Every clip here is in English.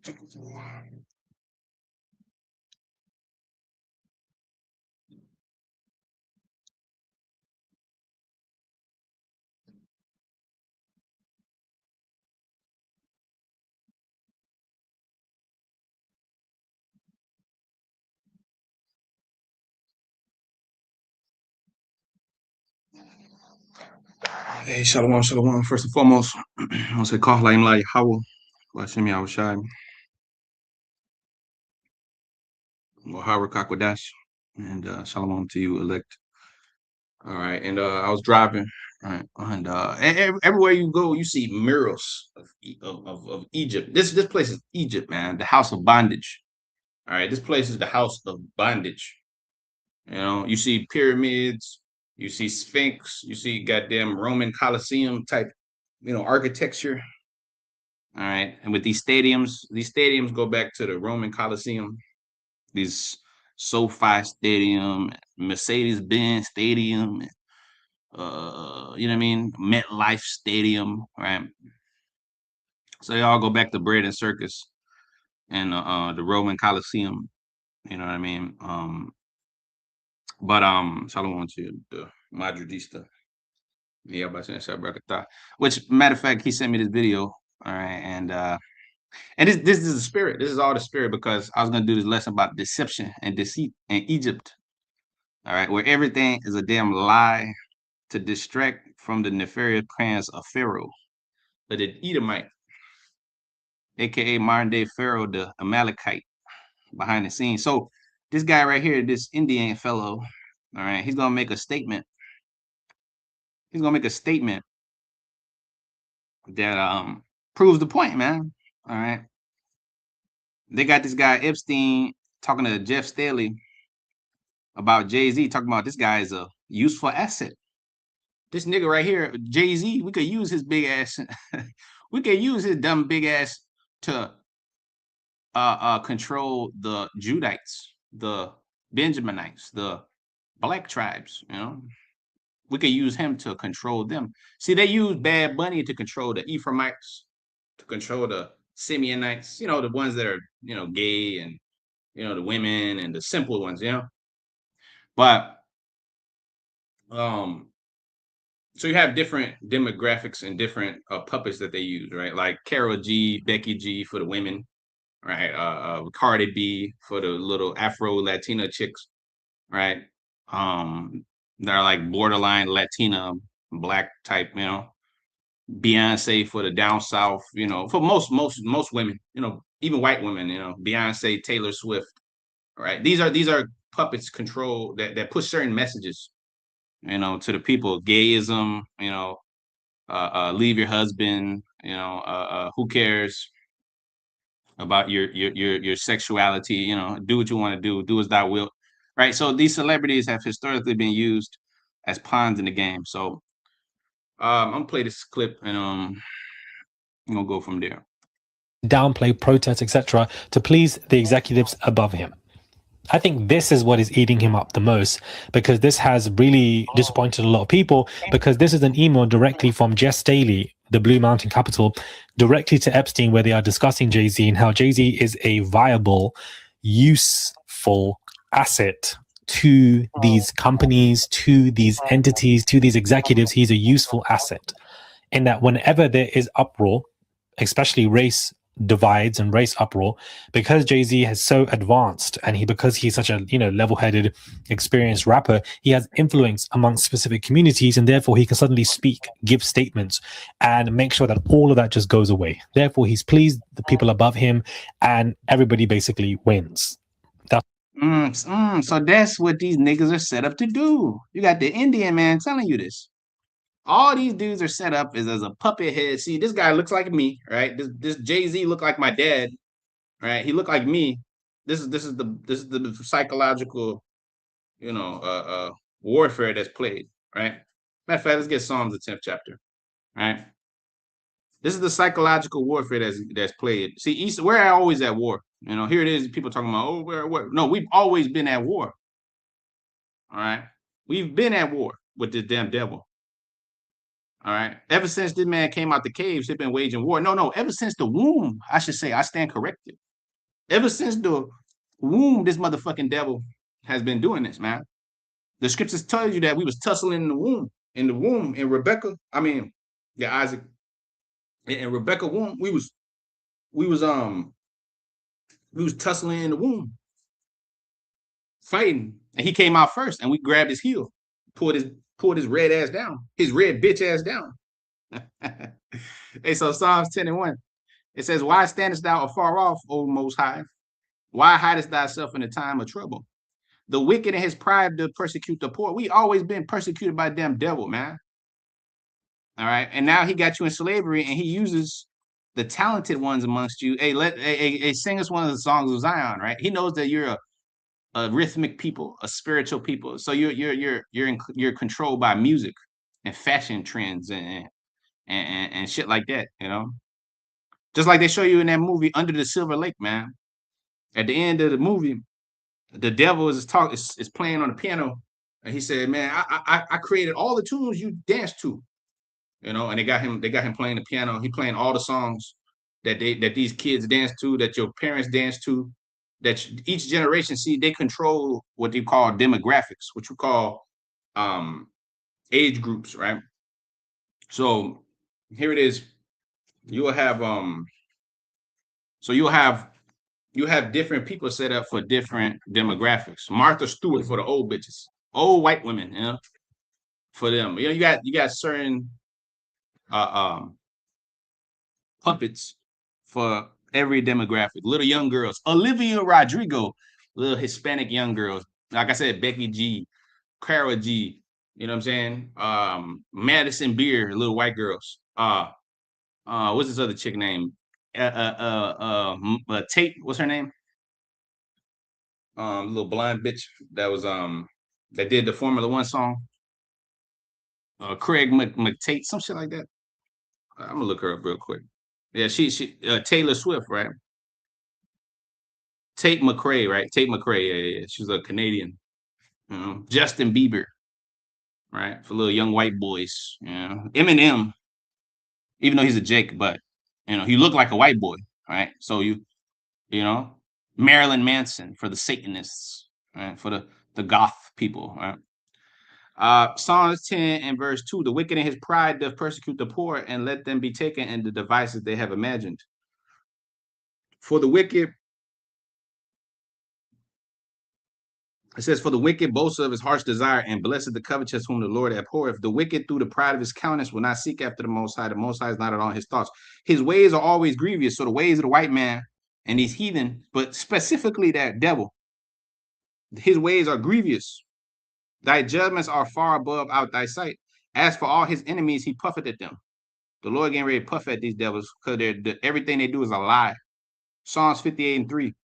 Hey, shalom, shalom. First and foremost, I want to say call Laim Lai Howell, Washem Yahushai, or Howard Kakwadash, and shalom to you, elect. All right, and I was driving, right, and everywhere you go, you see murals of Egypt. This place is Egypt, man, the house of bondage. All right, this place is the house of bondage. You know, you see pyramids, you see Sphinx, you see goddamn Roman Colosseum type, architecture. All right. And with these stadiums go back to the Roman Colosseum, these SoFi Stadium, Mercedes-Benz Stadium, you know what I mean? MetLife Stadium, right? So they all go back to bread and circus and the Roman Colosseum, you know what I mean? But Shalom to the Madridista. Yeah, which matter of fact, he sent me this video. All right, and this is the spirit. This is all the spirit because I was gonna do this lesson about deception and deceit in Egypt. All right, where everything is a damn lie to distract from the nefarious plans of Pharaoh, but the Edomite, aka modern day Pharaoh, the Amalekite, behind the scenes. So this guy right here, this Indian fellow, all right, he's gonna make a statement. He's gonna make a statement that proves the point, man. All right. They got this guy Epstein talking to Jeff Staley about Jay-Z, talking about this guy is a useful asset. This nigga right here, Jay-Z, we could use his big ass, we could use his dumb big ass to control the Judites, the Benjaminites, the black tribes, you know. We could use him to control them. See, they use Bad Bunny to control the Ephraimites, to control the Simeonites, the ones that are, gay and, the women and the simple ones, But so you have different demographics and different puppets that they use, right? Like Carol G, Becky G for the women, right? Cardi B for the little Afro Latina chicks, right? They're like borderline Latina, black type, Beyonce for the down south, for most women, even white women, Beyonce, Taylor Swift, right? These are puppets control that push certain messages, to the people. Gayism, leave your husband, who cares about your sexuality, do what you want to do as thou wilt, right? So these celebrities have historically been used as pawns in the game. So I'm gonna play this clip and I'm gonna go from there. Downplay protests, etc., to please the executives above him. I think this is what is eating him up the most, because this has really disappointed a lot of people, because this is an email directly from Jeff Staley, the Blue Mountain Capital, directly to Epstein, where they are discussing Jay-Z and how Jay-Z is a viable, useful asset to these companies, to these entities, to these executives. He's a useful asset. In that whenever there is uproar, especially race divides and race uproar, because Jay-Z has so advanced and because he's such a level-headed, experienced rapper, he has influence amongst specific communities, and therefore he can suddenly speak, give statements, and make sure that all of that just goes away. Therefore, he's pleased the people above him, and everybody basically wins. So that's what these niggas are set up to do. You got the Indian man telling you this. All these dudes are set up as a puppet head. See, this guy looks like me, right? This Jay-Z looked like my dad, right? He looked like me. This is the psychological, warfare that's played, right? Matter of fact, let's get Psalms the 10th chapter, right? This is the psychological warfare that's played. See, we're always at war. Here it is. People talking about, oh, we're at war. No, we've always been at war. All right, we've been at war with this damn devil. All right. Ever since this man came out the caves, they've been waging war. No. Ever since the womb, I should say, I stand corrected. Ever since the womb, this motherfucking devil has been doing this, man. The scriptures tell you that we was tussling in Rebecca. I mean, yeah, Isaac in Rebecca womb. We was we was tussling in the womb, fighting, and he came out first, and we grabbed his heel, pulled his red ass down, his red bitch ass down. Hey, so Psalms 10:1, it says, "Why standest thou afar off, O Most High? Why hidest thyself in the time of trouble? The wicked in his pride to persecute the poor." We always been persecuted by damn devil, man. All right, and now he got you in slavery, and he uses the talented ones amongst you. Hey, sing us one of the songs of Zion, right? He knows that you're a rhythmic people, a spiritual people. So you're controlled by music and fashion trends and shit like that, you know. Just like they show you in that movie Under the Silver Lake, man. At the end of the movie, the devil is playing on the piano, and he said, "Man, I created all the tunes you dance to, you know." And they got him playing the piano. He playing all the songs that these kids dance to, that your parents dance to, that each generation see. They control what they call demographics, which we call um age groups, right? So here it is. You'll have so you have different people set up for different demographics. Martha Stewart for the old bitches, old white women, you know, for them. You know, you got certain um puppets for every demographic. Little young girls, Olivia Rodrigo, little Hispanic young girls. Like I said, Becky G, Cara G. You know what I'm saying? Madison Beer, little white girls. What's this other chick name? Tate. What's her name? Little blind bitch that was that did the Formula One song. Craig McTate, some shit like that. I'm gonna look her up real quick. Yeah, she Taylor Swift, right? Tate McRae, right? Tate McRae, yeah. She's a Canadian. You know, Justin Bieber, right? For little young white boys. You know, Eminem, even though he's a Jake, but he looked like a white boy, right? So you know, Marilyn Manson for the Satanists, right? For the goth people, right? Psalms 10 and verse 2, the wicked in his pride doth persecute the poor, and let them be taken in the devices they have imagined. For the wicked, it says, "For the wicked boasts of his heart's desire, and blessed the covetous whom the Lord abhorreth. The wicked through the pride of his countenance will not seek after the Most High. The Most High is not at all his thoughts. His ways are always grievous." So the ways of the white man and these heathen, but specifically that devil, his ways are grievous. Thy judgments are far above out thy sight. As for all his enemies, he puffeth at them. The Lord getting ready to puff at these devils because everything they do is a lie. Psalms 58:3.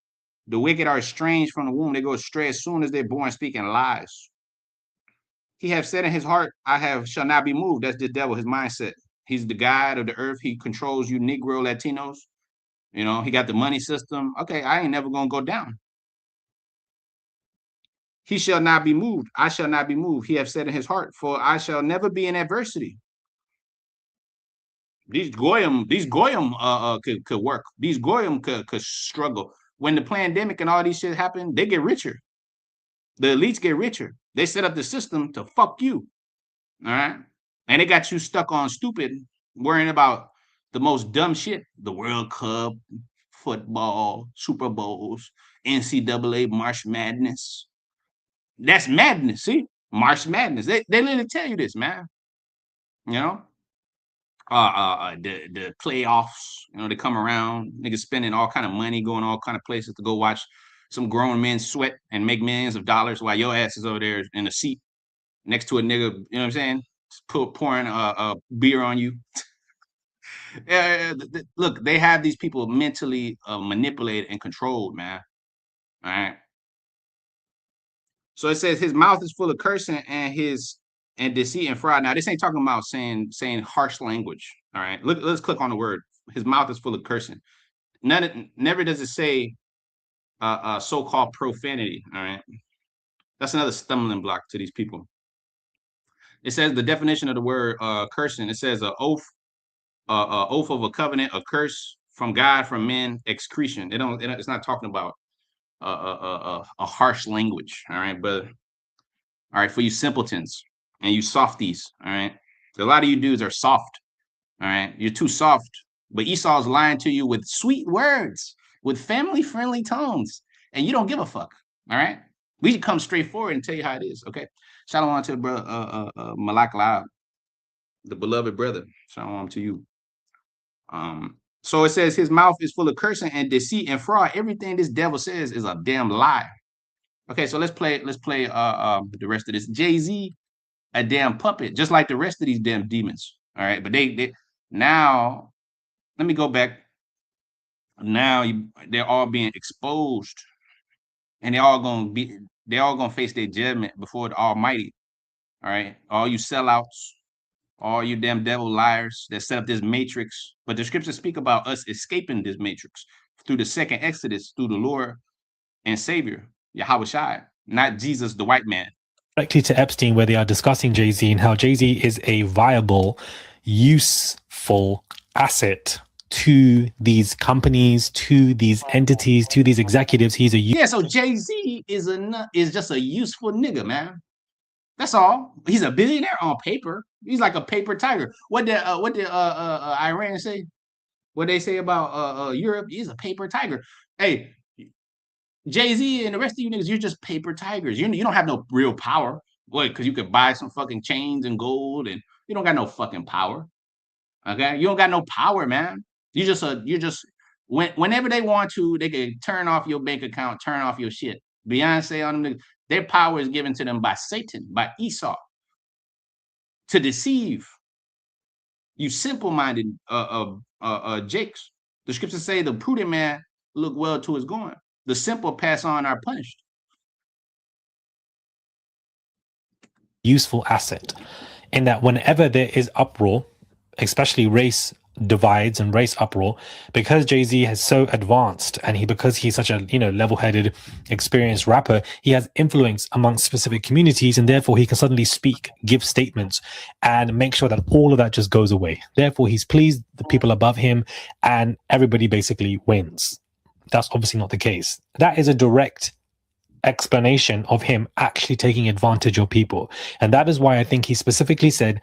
The wicked are estranged from the womb. They go astray as soon as they're born, speaking lies. He have said in his heart, shall not be moved. That's the devil, his mindset. He's the God of the earth. He controls you Negro Latinos. You know, he got the money system. Okay, I ain't never gonna go down. He shall not be moved. I shall not be moved. He have said in his heart, for I shall never be in adversity. These goyim could work. These goyim could struggle. When the pandemic and all these shit happen, they get richer. The elites get richer. They set up the system to fuck you. All right. And they got you stuck on stupid, worrying about the most dumb shit. The World Cup, football, Super Bowls, NCAA March Madness. That's madness. See? March Madness. They literally tell you this, man. You know? The playoffs, they come around, niggas spending all kind of money, going all kind of places to go watch some grown men sweat and make millions of dollars while your ass is over there in a seat next to a nigga, you know what I'm saying? Pouring a beer on you. Look, they have these people mentally manipulated and controlled, man. All right. So it says his mouth is full of cursing and deceit and fraud. Now this ain't talking about saying harsh language. All right. Let's click on the word. His mouth is full of cursing. Never does it say so-called profanity. All right. That's another stumbling block to these people. It says the definition of the word cursing. It says a oath, oath of a covenant, a curse from God, from men, excretion. It's not talking about a harsh language. All right, but all right, for you simpletons and you softies. All right, a lot of you dudes are soft. All right, you're too soft. But Esau's lying to you with sweet words, with family-friendly tones, and you don't give a fuck. All right, we should come straight forward and tell you how it is. Okay, shalom to brother Malak Lab, the beloved brother. Shalom to you. So it says his mouth is full of cursing and deceit and fraud. Everything this devil says is a damn lie. Okay, so let's play the rest of this. Jay-Z, a damn puppet, just like the rest of these damn demons. All right, but they now let me go back. Now they're all being exposed, and they're all gonna face their judgment before the Almighty. All right, all you sellouts, all you damn devil liars that set up this matrix. But the scriptures speak about us escaping this matrix through the second Exodus, through the Lord and Savior, Yahweh Shai, not Jesus, the white man. Directly to Epstein, where they are discussing Jay-Z and how Jay-Z is a viable, useful asset to these companies, to these entities, to these executives. He's a so Jay-Z is just a useful nigga, man. That's all. He's a billionaire on paper. He's like a paper tiger. What did Iran say? What they say about Europe? He's a paper tiger. Hey, Jay-Z and the rest of you niggas, you're just paper tigers. You don't have no real power. What? Because you could buy some fucking chains and gold, and you don't got no fucking power. Okay, you don't got no power, man. You're just whenever they want to, they can turn off your bank account, turn off your shit. Beyonce on them, their power is given to them by Satan, by Esau, to deceive you simple-minded jakes. The scriptures say the prudent man look well to his going. The simple pass on are punished. Useful asset in that whenever there is uproar, especially race divides and race uproar, because Jay-Z has so advanced and because he's such a level-headed, experienced rapper, he has influence amongst specific communities, and therefore he can suddenly speak, give statements, and make sure that all of that just goes away. Therefore, he's pleased the people above him, and everybody basically wins. That's obviously not the case. That is a direct explanation of him actually taking advantage of people, and that is why I think he specifically said,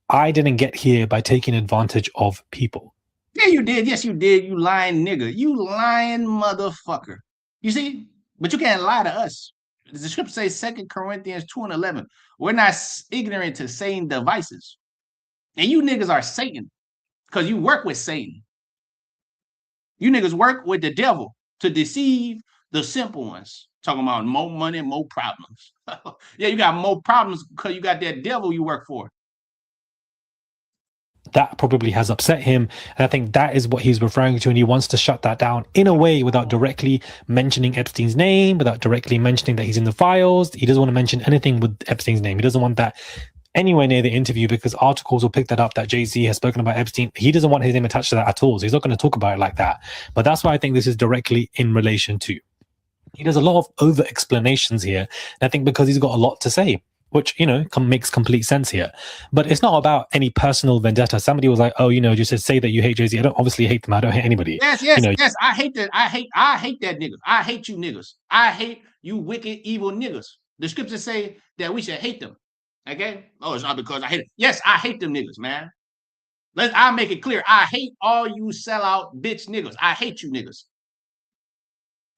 I didn't get here by taking advantage of people. Yeah, you did. Yes, you did. You lying nigga. You lying motherfucker. You see? But you can't lie to us. The scripture says 2 Corinthians 2:11. We're not ignorant to Satan's devices. And you niggas are Satan because you work with Satan. You niggas work with the devil to deceive the simple ones. Talking about more money, more problems. Yeah, you got more problems because you got that devil you work for. That probably has upset him. And I think that is what he's referring to. And he wants to shut that down in a way without directly mentioning Epstein's name, without directly mentioning that he's in the files. He doesn't want to mention anything with Epstein's name. He doesn't want that anywhere near the interview because articles will pick that up that Jay-Z has spoken about Epstein. He doesn't want his name attached to that at all. So he's not going to talk about it like that. But that's why I think this is directly in relation to. He does a lot of over explanations here. And I think because he's got a lot to say, which, makes complete sense here. But it's not about any personal vendetta. Somebody was like, oh, just say that you hate Jay-Z. I don't obviously hate them. I don't hate anybody. Yes. I hate that. I hate that niggas. I hate you niggas. I hate you wicked, evil niggas. The scriptures say that we should hate them. Okay? Oh, it's not because I hate it. Yes, I hate them niggas, man. I'll make it clear. I hate all you sellout bitch niggas. I hate you niggas.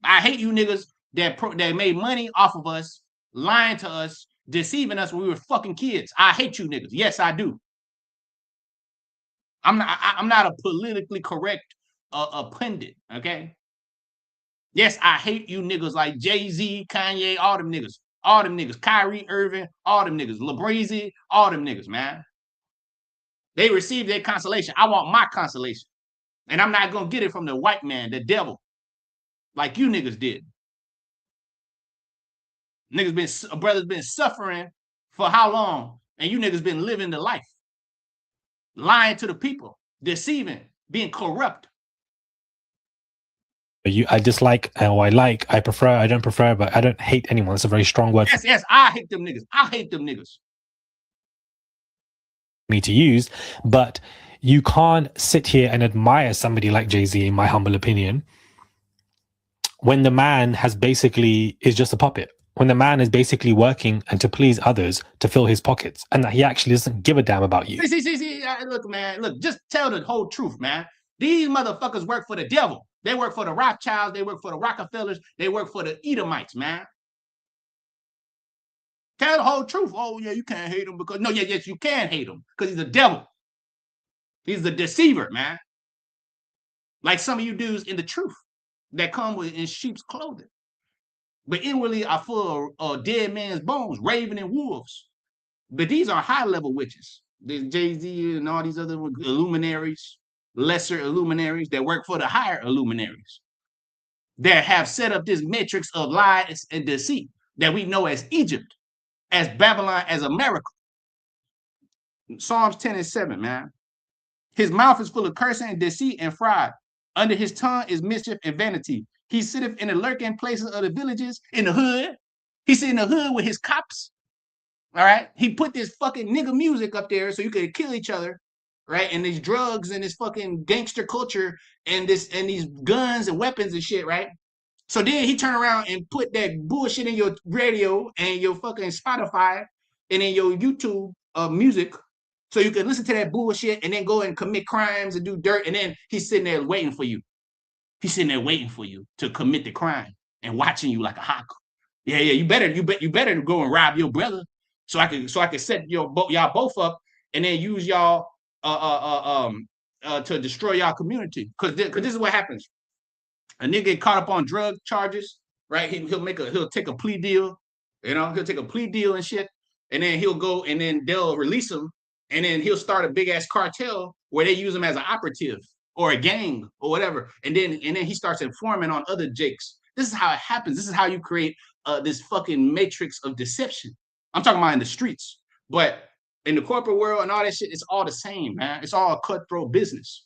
I hate you niggas that made money off of us, lying to us, deceiving us when we were fucking kids. I hate you niggas. Yes, I do. I'm not a politically correct pundit, okay? Yes, I hate you niggas like Jay-Z, Kanye, all them niggas, Kyrie Irving, all them niggas, LeBreezy, all them niggas, man. They received their consolation. I want my consolation. And I'm not gonna get it from the white man, the devil, like you niggas did. Brothers been suffering for how long? And you niggas been living the life. Lying to the people, deceiving, being corrupt. I dislike, or I prefer, I don't prefer, but I don't hate anyone. It's a very strong word. Yes, I hate them niggas. I hate them niggas. me to use, but you can't sit here and admire somebody like Jay-Z, in my humble opinion, when the man has basically is just a puppet, when the man is basically working and to please others to fill his pockets, and that he actually doesn't give a damn about you. See, look, man, look, just tell the whole truth, man. These motherfuckers work for the devil. They work for the Rothschilds. They work for the Rockefellers. They work for the Edomites, man. Tell the whole truth. Oh, yeah, you can't hate him because... No, yes, you can hate him because he's a devil. He's the deceiver, man. Like some of you dudes in the truth that come in sheep's clothing. But inwardly are full of dead man's bones, raven and wolves. But these are high-level witches. There's Jay-Z and all these other illuminaries, lesser illuminaries that work for the higher illuminaries that have set up this matrix of lies and deceit that we know as Egypt, as Babylon, as America. Psalms 10 and 7, man. His mouth is full of cursing and deceit and fraud. Under his tongue is mischief and vanity. He sitteth in the lurking places of the villages, in the hood. He sit in the hood with his cops. All right. He put this fucking nigga music up there so you could kill each other, right? And these drugs and this fucking gangster culture and these guns and weapons and shit, right? So then he turned around and put that bullshit in your radio and your fucking Spotify and in your YouTube music so you can listen to that bullshit and then go and commit crimes and do dirt. And then he's sitting there waiting for you. He's sitting there waiting for you to commit the crime and watching you like a hawk. Yeah, you better go and rob your brother so I can set y'all both up and then use y'all to destroy y'all community. Because this is what happens. A nigga get caught up on drug charges, right? He'll take a plea deal, he'll take a plea deal and shit, and then he'll go and then they'll release him, and then he'll start a big ass cartel where they use him as an operative or a gang or whatever, and then he starts informing on other jakes. This is how it happens. This is how you create this fucking matrix of deception. I'm talking about in the streets, but in the corporate world and all that shit, it's all the same, man. It's all a cutthroat business,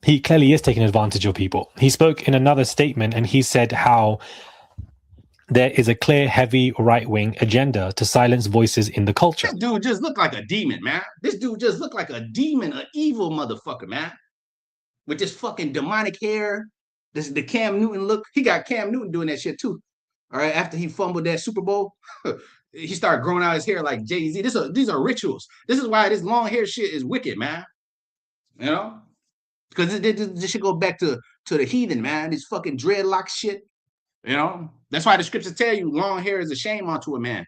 He clearly is taking advantage of people. He spoke in another statement and he said how there is a clear, heavy right-wing agenda to silence voices in the culture. This dude just looked like a demon, man. This dude just looked like a demon, an evil motherfucker, man. With this fucking demonic hair, the Cam Newton look. He got Cam Newton doing that shit too. All right, after he fumbled that Super Bowl, he started growing out his hair like Jay-Z. These are rituals. This is why this long hair shit is wicked, man. Because this should go back to the heathen, man. This fucking dreadlock shit. That's why the scriptures tell you long hair is a shame unto a man.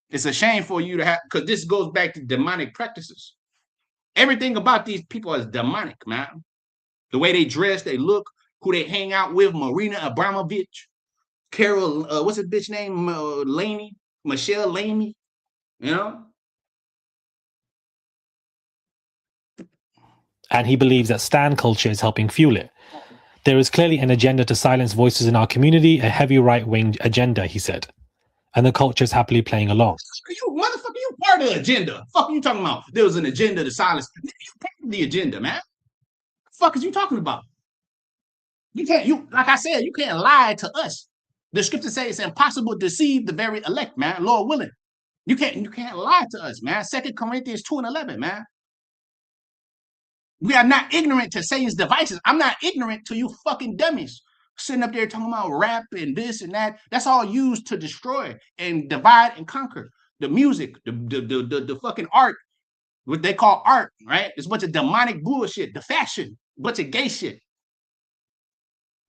It's a shame for you to have, because this goes back to demonic practices. Everything about these people is demonic, man. The way they dress, they look, who they hang out with, Marina Abramovich, Carol, what's her bitch name? Laney, Michelle Laney, And he believes that stan culture is helping fuel it. There is clearly an agenda to silence voices in our community, a heavy right-wing agenda, he said. And the culture is happily playing along. You motherfucker, you part of the agenda. Fuck you talking about? There was an agenda to silence. You part of the agenda, man. Fuck is you talking about? Like I said, you can't lie to us. The scriptures say it's impossible to deceive the very elect, man. Lord willing. You can't lie to us, man. 2 Corinthians 2 and 11, man. We are not ignorant to Satan's devices. I'm not ignorant to you fucking dummies sitting up there talking about rap and this and that. That's all used to destroy and divide and conquer. The music, the fucking art, what they call art, right? It's a bunch of demonic bullshit. The fashion, a bunch of gay shit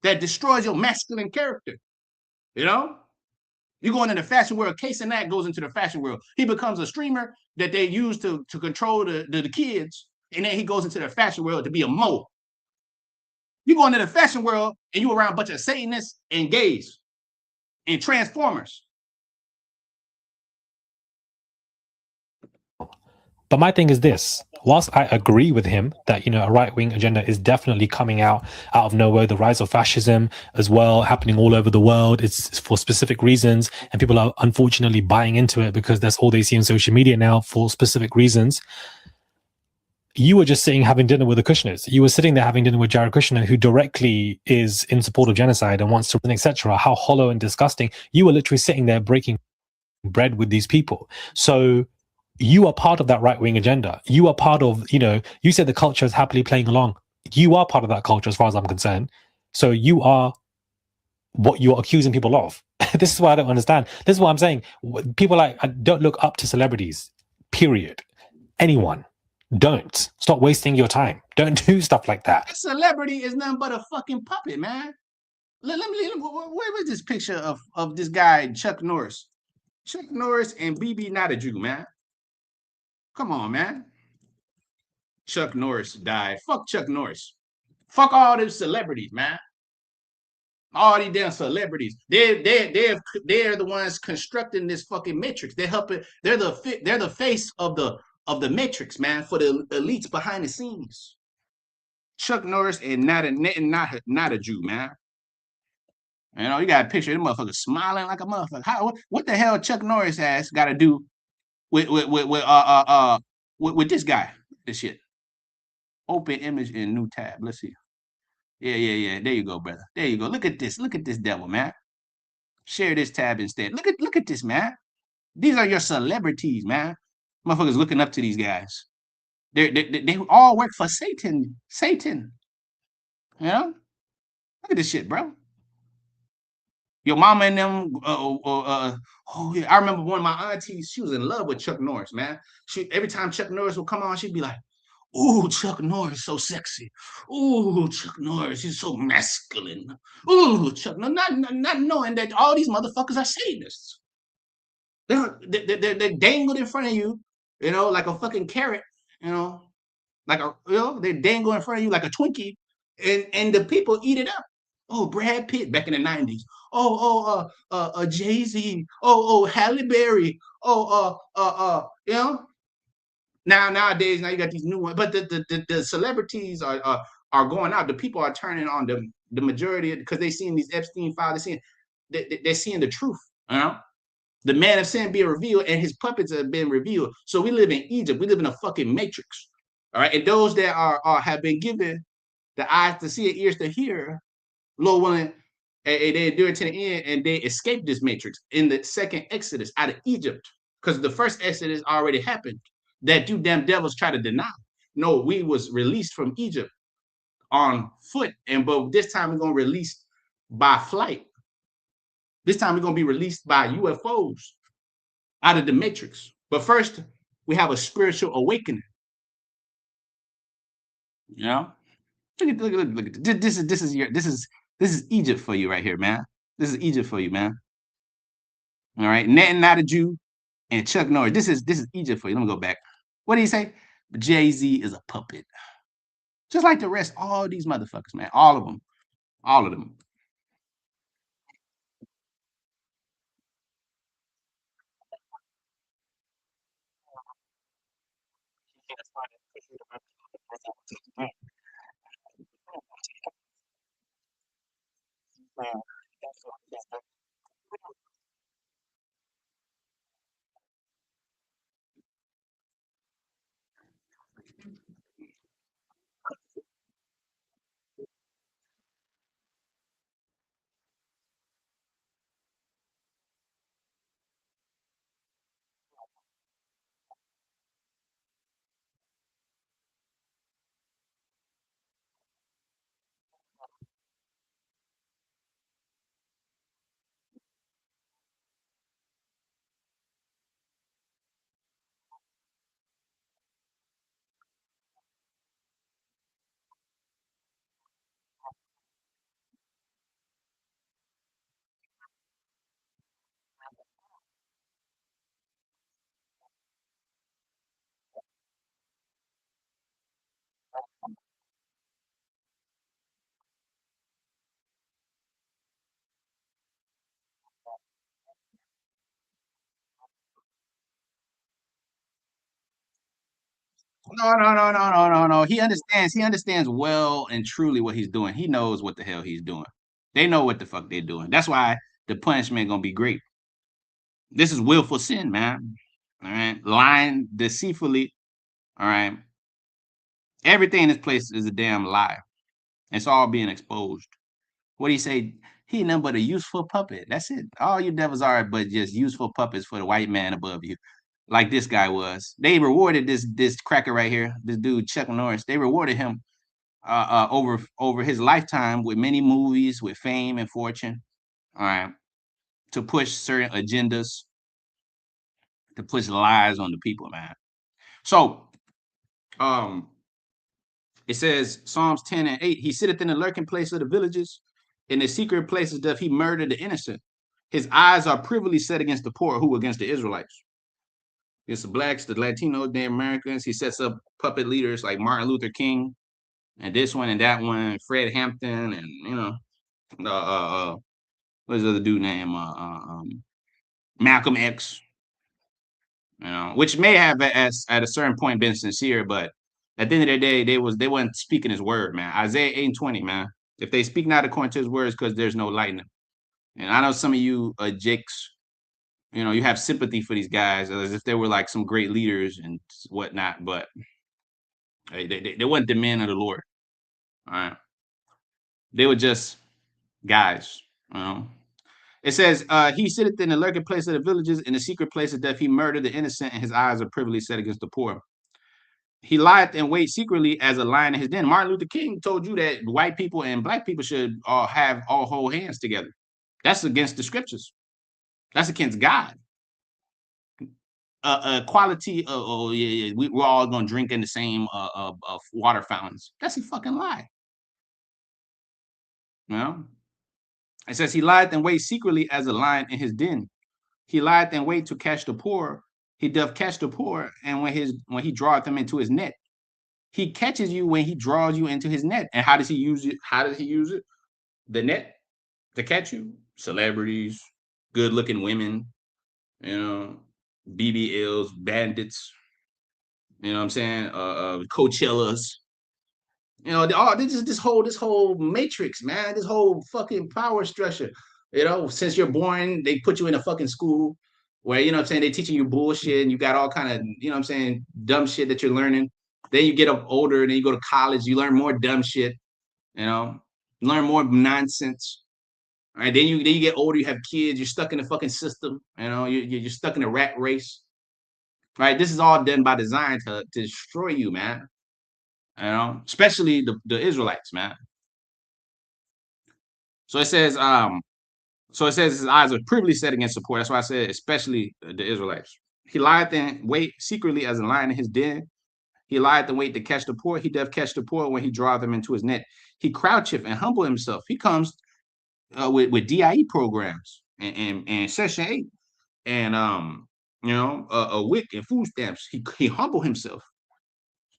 that destroys your masculine character. You go into the fashion world. Case and that goes into the fashion world. He becomes a streamer that they use to control the kids. And then he goes into the fashion world to be a mole. You go into the fashion world and you around a bunch of Satanists and gays and transformers. But my thing is this. Whilst I agree with him that, a right-wing agenda is definitely coming out of nowhere, the rise of fascism as well, happening all over the world, it's for specific reasons, and people are unfortunately buying into it because that's all they see on social media now for specific reasons. you were just sitting having dinner with the Kushners. You were sitting there having dinner with Jared Kushner, who directly is in support of genocide and wants to, etc. How hollow and disgusting. You were literally sitting there breaking bread with these people. So you are part of that right-wing agenda. You are part of, you said the culture is happily playing along. You are part of that culture as far as I'm concerned. So you are what you're accusing people of. This is why I don't understand. This is what I'm saying. People like, don't look up to celebrities, period. Anyone. Don't. Stop wasting your time. Don't do stuff like that. A celebrity is nothing but a fucking puppet, man. Let me, where was this picture of this guy, Chuck Norris? Chuck Norris and BB Not a Jew, man. Come on, man. Chuck Norris died. Fuck Chuck Norris. Fuck all them celebrities, man. All these damn celebrities. They're the ones constructing this fucking matrix. They're helping. They're the face of the matrix, man, for the elites behind the scenes. Chuck Norris and not a Jew, man. You got a picture of the motherfucker smiling like a motherfucker. What the hell Chuck Norris has got to do with this guy? This shit. Open image in new tab. Let's see. Yeah. There you go, brother. There you go. Look at this. Look at this devil, man. Share this tab instead. Look at this, man. These are your celebrities, man. Motherfuckers looking up to these guys. They all work for Satan. Satan. Look at this shit, bro. Your mama and them. Yeah. I remember one of my aunties. She was in love with Chuck Norris, man. Every time Chuck Norris would come on, she'd be like, "Ooh, Chuck Norris, so sexy. Ooh, Chuck Norris, he's so masculine. Ooh, Chuck." No, not knowing that all these motherfuckers are Satanists. They're dangled in front of you, like a fucking carrot, like they dangle in front of you like a Twinkie, and the people eat it up. Oh, Brad Pitt back in the '90s. Jay-Z. Halle Berry. Nowadays, now you got these new ones, but the celebrities are going out. The people are turning on the majority because they seeing these Epstein files. They're seeing the truth. The man of sin being revealed, and his puppets have been revealed. So we live in Egypt. We live in a fucking matrix. All right, and those that are have been given the eyes to see and ears to hear, Lord willing, and they endure to the end, and they escape this matrix in the second Exodus out of Egypt, because the first Exodus already happened. That you damn devils try to deny. No, we was released from Egypt on foot, but this time we're gonna release by flight. This time we're gonna be released by UFOs out of the matrix. But first, we have a spiritual awakening. Look at this is Egypt for you right here, man. This is Egypt for you, man. All right, Not a Jew and Chuck Norris. This is Egypt for you. Let me go back. What did he say? Jay-Z is a puppet. Just like the rest, all these motherfuckers, man. All of them. All of them. No. He understands. He understands well and truly what he's doing. He knows what the hell he's doing. They know what the fuck they're doing. That's why the punishment gonna be great. This is willful sin, man. All right, lying deceitfully. All right, Everything in this place is a damn lie. It's all being exposed. What do you say? He nothing but a useful puppet. That's it. All you devils are but just useful puppets for the white man above you. Like this guy was. They rewarded this cracker right here, this dude Chuck Norris. They rewarded him over his lifetime with many movies, with fame and fortune. All right, to push certain agendas, to push lies on the people, man. So, um, it says Psalms 10 and 8. He sitteth in the lurking place of the villages, in the secret places doth he murder the innocent. His eyes are privily set against the poor, who against the Israelites. Against the blacks, the Latinos, the Americans. He sets up puppet leaders like Martin Luther King, and this one and that one, Fred Hampton, and what's the other dude name? Malcolm X. Which may have at a certain point been sincere, but at the end of the day, they wasn't speaking his word, man. Isaiah 8 and 20, man. If they speak not according to his words, because there's no light in them. And I know some of you Jakes, you have sympathy for these guys as if they were like some great leaders and whatnot, but they weren't the men of the Lord. All right. They were just guys. It says, he sitteth in the lurking place of the villages, in the secret place of death, he murdered the innocent, and his eyes are privily set against the poor. He lieth and wait secretly as a lion in his den. Martin Luther King told you that white people and black people should all hold hands together. That's against the scriptures. That's against God. Quality we're all gonna drink in the same water fountains. That's a fucking lie. It says he lieth and wait secretly as a lion in his den. He lieth and wait to catch the poor. He doth catch the poor, and when he draweth them into his net. He catches you when he draws you into his net. And how does he use it? The net to catch you? Celebrities, good-looking women, BBLs, bandits, you know what I'm saying? Coachellas. This whole matrix, man. This whole fucking power structure. Since you're born, they put you in a fucking school where, you know what I'm saying, they're teaching you bullshit and you got all kind of, you know what I'm saying, dumb shit that you're learning. Then you get up older and then you go to college, you learn more dumb shit, learn more nonsense. All right, then you get older, you have kids, you're stuck in the fucking system, you're stuck in a rat race. Right? This is all done by design to destroy you, man. Especially the Israelites, man. So it says his eyes are privily set against the poor. That's why I said especially the Israelites. He lieth and wait secretly as a lion in his den. He lieth and wait to catch the poor. He doth catch the poor when he draweth them into his net. He croucheth and humble himself. He comes with DIE programs and Section 8 and a WIC and food stamps. He humble himself.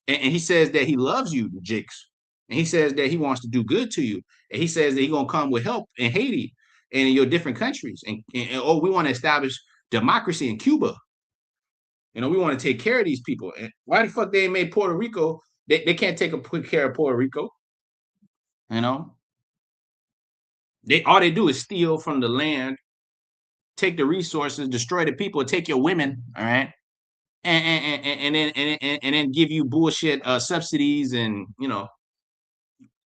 And he says that he loves you, Jakes. And he says that he wants to do good to you. And he says that he's going to come with help in Haiti and in your different countries. And we want to establish democracy in Cuba. We want to take care of these people. And why the fuck they ain't made Puerto Rico? They can't take quick care of Puerto Rico. All they do is steal from the land, take the resources, destroy the people, take your women, all right? And then give you bullshit subsidies, and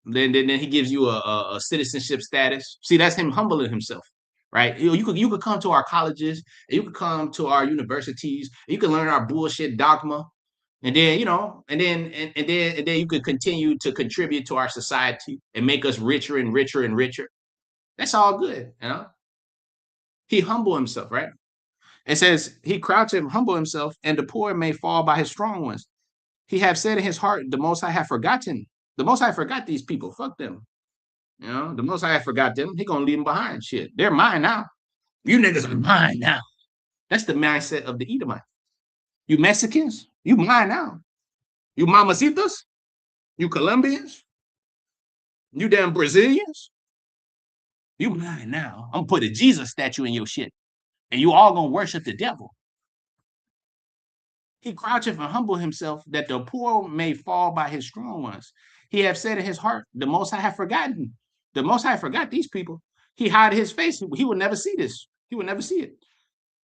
then he gives you a citizenship status. See, that's him humbling himself, right? You could come to our colleges, you could come to our universities, you could learn our bullshit dogma, and then and then you could continue to contribute to our society and make us richer and richer and richer. That's all good, He humble himself, right? It says, he croucheth and humble himself, and the poor may fall by his strong ones. He have said in his heart, the Most High have forgotten. The Most High forgot these people. Fuck them. The Most High have forgot them. He gonna leave them behind. Shit, they're mine now. You niggas are mine now. That's the mindset of the Edomite. You Mexicans, you mine now. You mamacitas, you Colombians, you damn Brazilians, you mine now. I'm gonna put a Jesus statue in your shit, and you all gonna worship the devil. He croucheth and humble himself, that the poor may fall by his strong ones. He have said in his heart, the Most High have forgotten. The Most High forgot these people. He hide his face. He will never see this. He will never see it.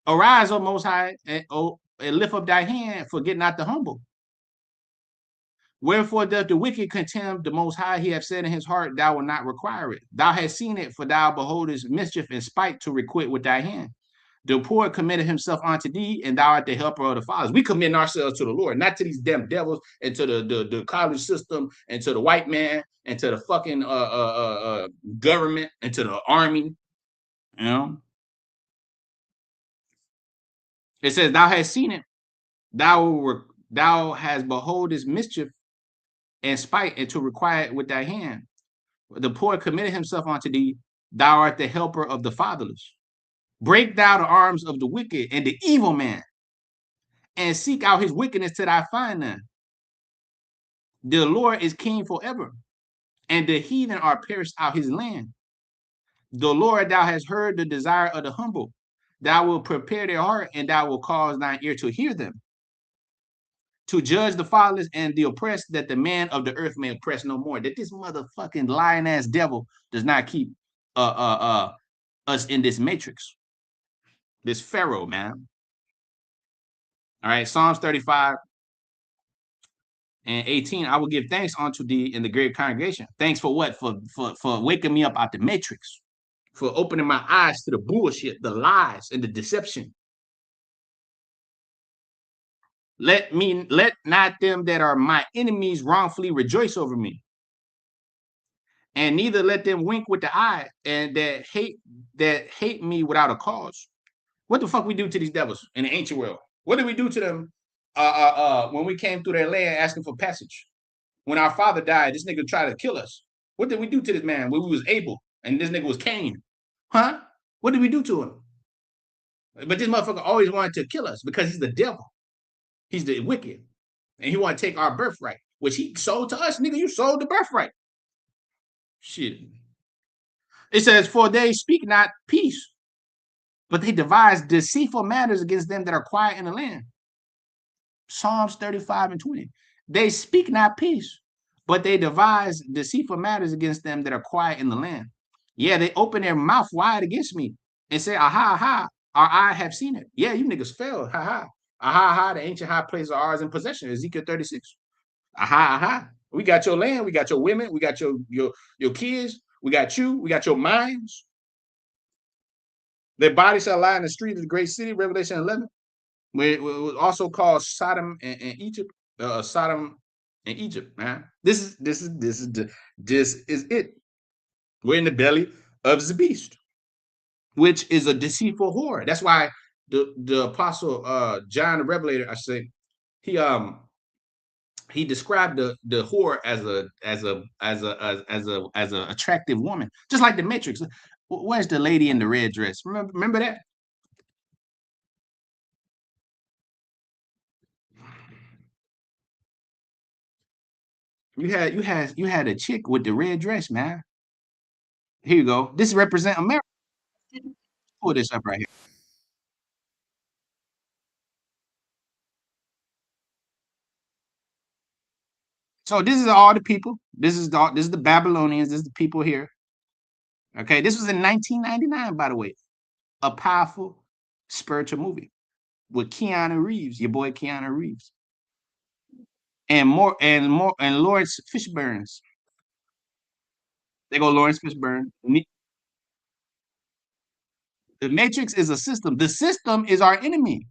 Arise, O Most High, and lift up thy hand, forget not the humble. Wherefore doth the wicked contemn the Most High? He hath said in his heart, thou wilt not require it. Thou hast seen it, for thou beholdest mischief and spite to requite with thy hand. The poor committed himself unto thee, and thou art the helper of the fathers. We commit ourselves to the Lord, not to these damn devils and to the college system and to the white man and to the fucking government and to the army. You know, it says, "Thou hast seen it; thou hast behold this mischief and spite, and to require it with thy hand. The poor committed himself unto thee; thou art the helper of the fatherless. Break thou the arms of the wicked and the evil man, and seek out his wickedness till thou find none. The Lord is king forever, and the heathen are perished out his land. The Lord, thou hast heard the desire of the humble. Thou wilt prepare their heart, and thou wilt cause thine ear to hear them. To judge the fatherless and the oppressed, that the man of the earth may oppress no more." That this motherfucking lying ass devil does not keep us in this matrix. This Pharaoh, man. All right, Psalms 35 and 18. I will give thanks unto thee in the great congregation. Thanks for what? For waking me up out the matrix, for opening my eyes to the bullshit, the lies, and the deception. Let not them that are my enemies wrongfully rejoice over me, and neither let them wink with the eye, and that hate me without a cause. What the fuck we do to these devils in the ancient world? What did we do to them when we came through their land asking for passage? When our father died, this nigga tried to kill us. What did we do to this man when we was able and this nigga was Cain? Huh? What did we do to him? But this motherfucker always wanted to kill us because he's the devil. He's the wicked. And he want to take our birthright, which he sold to us. Nigga, you sold the birthright. Shit. It says, for they speak not peace, but they devise deceitful matters against them that are quiet in the land. Psalms 35 and 20. They speak not peace, but they devise deceitful matters against them that are quiet in the land. Yeah, they open their mouth wide against me and say, aha, aha, our eye have seen it. Yeah, you niggas failed. Ha ha. Aha, aha, the ancient high places are ours in possession. Ezekiel 36. Aha, aha. We got your land, we got your women, we got your kids, we got your minds. Their bodies shall lie in the street of the great city, Revelation 11. It was also called Sodom and Egypt. Sodom and Egypt, man. This is it. We're in the belly of the beast, which is a deceitful whore. That's why the apostle John the Revelator, I say, he described the whore as a attractive woman, just like the Matrix. Where's the lady in the red dress? Remember that? You had a chick with the red dress, man. Here you go. This represent America. Pull this up right here. So this is all the people. This is the Babylonians. This is the people here. Okay, this was in 1999, by the way. A powerful spiritual movie with Keanu Reeves, your boy Keanu Reeves, and Lawrence Fishburne's. They go Lawrence Fishburne. The Matrix is a system. The system is our enemy.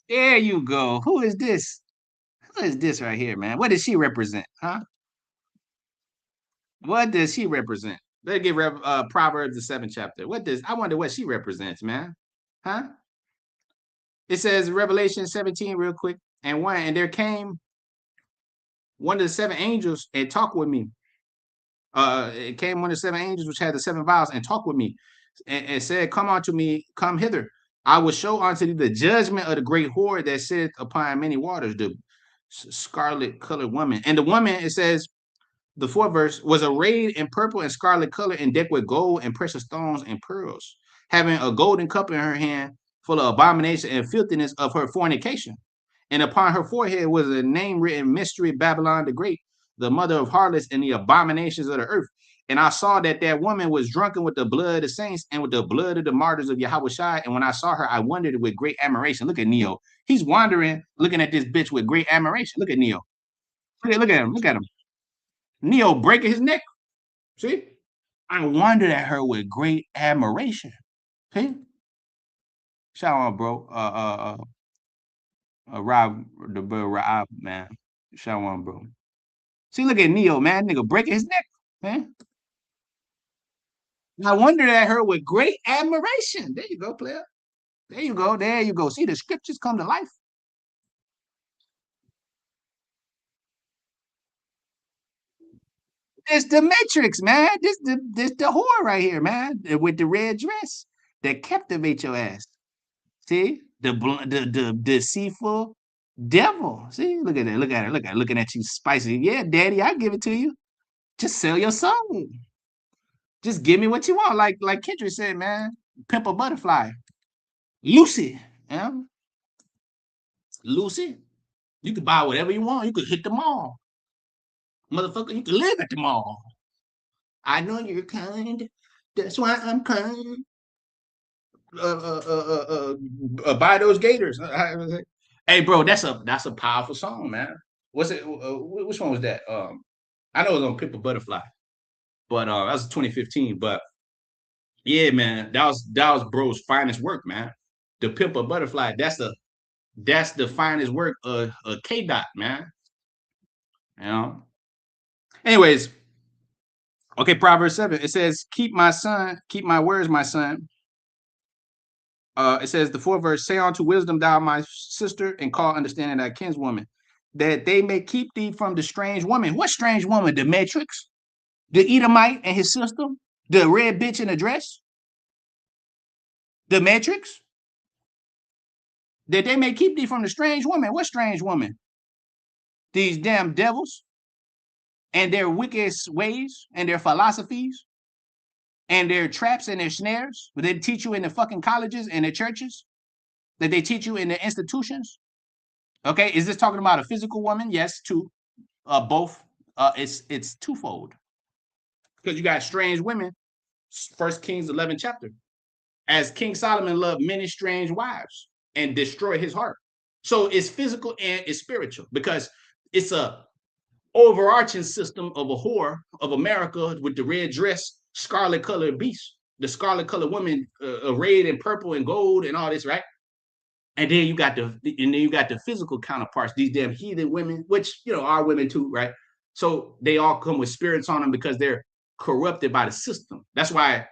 There you go. Who is this? Who is this right here, man? What does she represent? Huh? What does she represent? Let's get Proverbs the 7th chapter. I wonder what she represents, man. Huh? It says Revelation 17, real quick. And there came one of the seven angels and talked with me. It came one of the seven angels which had the seven vials and talked with me and said, come unto me, come hither. I will show unto thee the judgment of the great whore that sitteth upon many waters, the scarlet colored woman. And the woman, it says, The fourth verse was arrayed in purple and scarlet color and decked with gold and precious stones and pearls, having a golden cup in her hand full of abomination and filthiness of her fornication. And upon her forehead was a name written, Mystery Babylon the Great, the mother of harlots and the abominations of the earth. And I saw that that woman was drunken with the blood of the saints and with the blood of the martyrs of Yahweh. And when I saw her, I wondered with great admiration. Look at Neo. He's wandering, looking at this bitch with great admiration. Look at Neo. Look at him. Look at him. Neo breaking his neck. See? I wondered at her with great admiration. See? Shout out, bro. Rob, the bro, Rob, man. Shout out, bro. See, look at Neo, man. Nigga breaking his neck, man. I wondered at her with great admiration. There you go, player. There you go. There you go. See, the scriptures come to life. It's the Matrix, man. This the whore right here, man, with the red dress that captivates your ass. See the deceitful devil. See, look at that. Look at her. Look at her. Looking at you, spicy. Yeah, daddy, I give it to you. Just sell your soul. Just give me what you want. Like Kendrick said, man. Pimp a butterfly. Lucy. Yeah. Lucy. You could buy whatever you want. You could hit the mall. Motherfucker, you could live at the mall. I know you're kind. That's why I'm kind. Buy those gators. Hey, bro, that's a powerful song, man. What's it? Which one was that? I know it was on Pimp a Butterfly, but that was 2015. But yeah, man, that was bro's finest work, man. The Pimp a Butterfly. That's the finest work of K Dot, man. You know. Anyways, okay, Proverbs 7. It says, "Keep my son, keep my words, my son." It says the fourth verse, "Say unto wisdom, thou my sister, and call understanding thy kinswoman, that they may keep thee from the strange woman." What strange woman? The Matrix, the Edomite and his system, the red bitch in a dress, the Matrix. That they may keep thee from the strange woman. What strange woman? These damn devils and their wicked ways and their philosophies and their traps and their snares. But they teach you in the fucking colleges and the churches. That they teach you in the institutions. Okay, is this talking about a physical woman? Yes, two, both. It's twofold because you got strange women. First Kings 11 chapter, as King Solomon loved many strange wives and destroyed his heart. So it's physical and it's spiritual because it's a overarching system of a whore of America with the red dress, scarlet colored beast, the scarlet colored woman arrayed in purple and gold and all this, right? And then you got the physical counterparts, these damn heathen women, which are women too, right? So they all come with spirits on them because they're corrupted by the system. That's why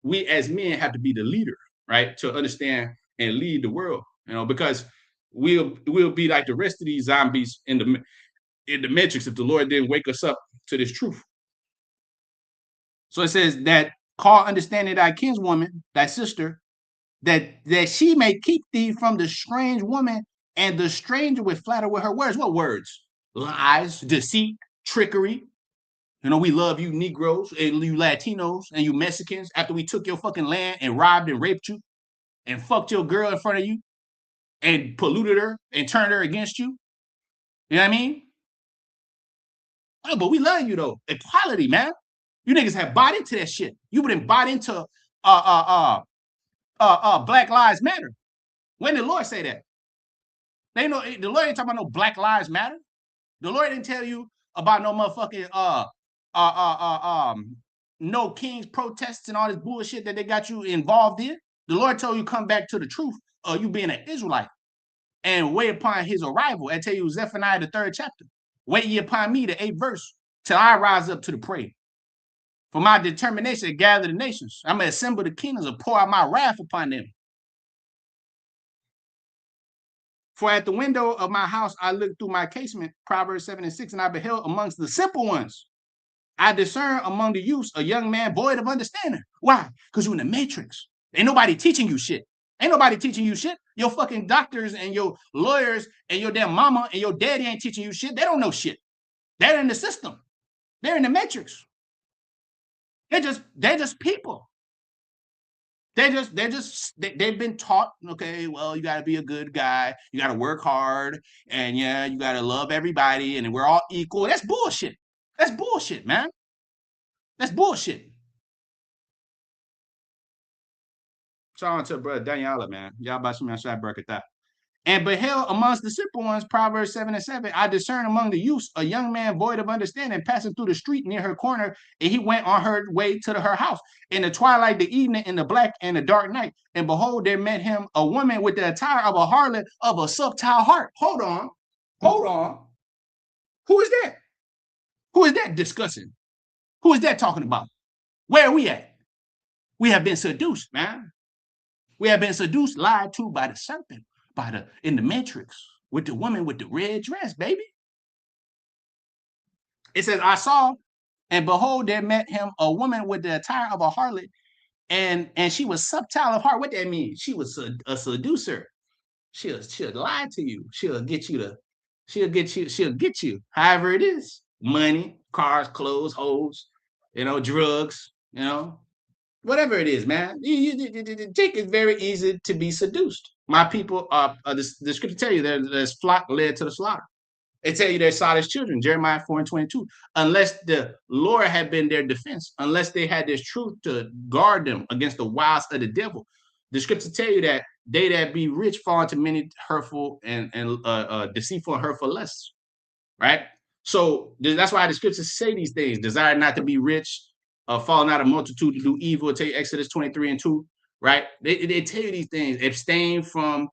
we as men have to be the leader, right? To understand and lead the world, because we'll be like the rest of these zombies in the Matrix if the Lord didn't wake us up to this truth. So it says that call understanding thy kinswoman, thy sister, that she may keep thee from the strange woman, and the stranger would flatter with her words. What words? Lies, deceit, trickery. We love you Negroes and you Latinos and you Mexicans after we took your fucking land and robbed and raped you and fucked your girl in front of you and polluted her and turned her against you. You know what I mean? Oh, but we love you though. Equality, man. You niggas have bought into that shit. You wouldn't bought into Black Lives Matter. When did the Lord say that? The Lord ain't talking about no Black Lives Matter. The Lord didn't tell you about no motherfucking no kings protests and all this bullshit that they got you involved in. The Lord told you come back to the truth of you being an Israelite and wait upon his arrival. I tell you Zephaniah the 3rd chapter. Wait ye upon me, the 8th verse, till I rise up to the prey. For my determination to gather the nations. I'm going to assemble the kingdoms and pour out my wrath upon them. For at the window of my house, I looked through my casement, Proverbs 7 and 6, and I beheld amongst the simple ones. I discern among the youths a young man void of understanding. Why? Because you're in the Matrix. Ain't nobody teaching you shit. Ain't nobody teaching you shit. Your fucking doctors and your lawyers and your damn mama and your daddy ain't teaching you shit. They don't know shit. They're in the system. They're in the matrix. They're just people. They've been taught, okay, well, you got to be a good guy, you got to work hard, and yeah, you got to love everybody, and we're all equal. That's bullshit. That's bullshit, man. That's bullshit. Shout out to brother Daniela, man. Y'all about to shot bracket that. And beheld amongst the simple ones, Proverbs 7:7, I discern among the youths a young man void of understanding passing through the street near her corner, and he went on her way to her house. In the twilight, the evening, in the black and the dark night. And behold, there met him a woman with the attire of a harlot of a subtile heart. Hold on. Hold on. Who is that? Who is that discussing? Who is that talking about? Where are we at? We have been seduced, man. We have been seduced, lied to by the serpent, in the matrix, with the woman with the red dress, baby. It says, I saw, and behold, there met him a woman with the attire of a harlot, and she was subtile of heart. What that means? She was a seducer. She'll lie to you. She'll get you. However it is. Money, cars, clothes, hoes, drugs, whatever it is, man. Jake is very easy to be seduced. My people, the scripture tell you there's flock led to the slaughter. It tell you they're Sodom's children, Jeremiah 4:22. Unless the Lord had been their defense, unless they had this truth to guard them against the wiles of the devil. The scripture tell you that they that be rich fall into many hurtful and deceitful and hurtful lusts, right? So that's why the scriptures say these things. Desire not to be rich, falling out of multitude to do evil. Tell you Exodus 23:2, right? They tell you these things. Abstain from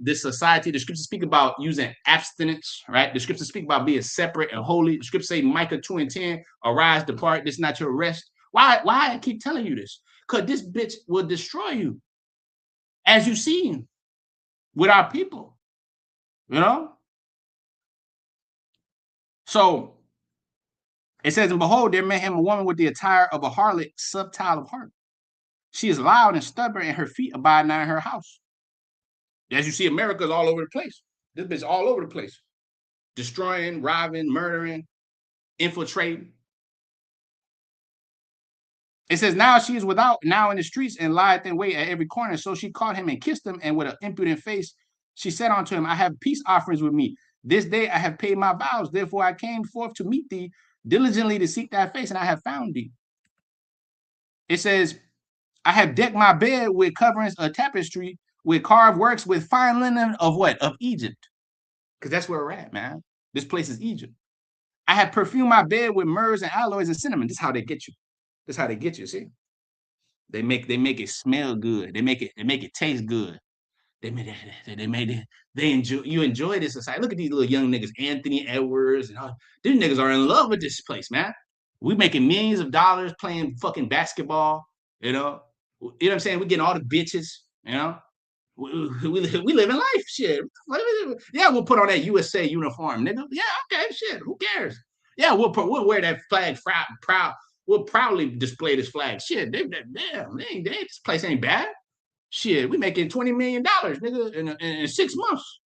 this society. The scriptures speak about using abstinence, right? The scriptures speak about being separate and holy. The scriptures say Micah 2:10, arise, depart, this is not your rest. Why I keep telling you this? Because this bitch will destroy you, as you see with our people, So it says, and behold, there met him a woman with the attire of a harlot, subtile of heart. She is loud and stubborn, and her feet abide not in her house. As you see, America's all over the place. This bitch all over the place. Destroying, robbing, murdering, infiltrating. It says, now she is without, now in the streets, and lieth in wait at every corner. So she caught him and kissed him, and with an impudent face, she said unto him, I have peace offerings with me. This day I have paid my vows. Therefore I came forth to meet thee, diligently to seek thy face, and I have found thee. It says, I have decked my bed with coverings of tapestry, with carved works, with fine linen of what? Of Egypt. Because that's where we're at, man. This place is Egypt. I have perfumed my bed with myrrhs and aloes and cinnamon. This is how they get you. This is how they get you. See, they make it smell good. They make it taste good. They enjoy this society. Look at these little young niggas, Anthony Edwards, and all. These niggas are in love with this place, man. We making millions of dollars playing fucking basketball. You know what I'm saying? We getting all the bitches. We living life, shit. Yeah, we'll put on that USA uniform, nigga. Yeah, okay, shit. Who cares? Yeah, we'll wear that flag proud. We'll proudly display this flag. Shit, this place ain't bad. Shit, we making $20 million, nigga, in 6 months.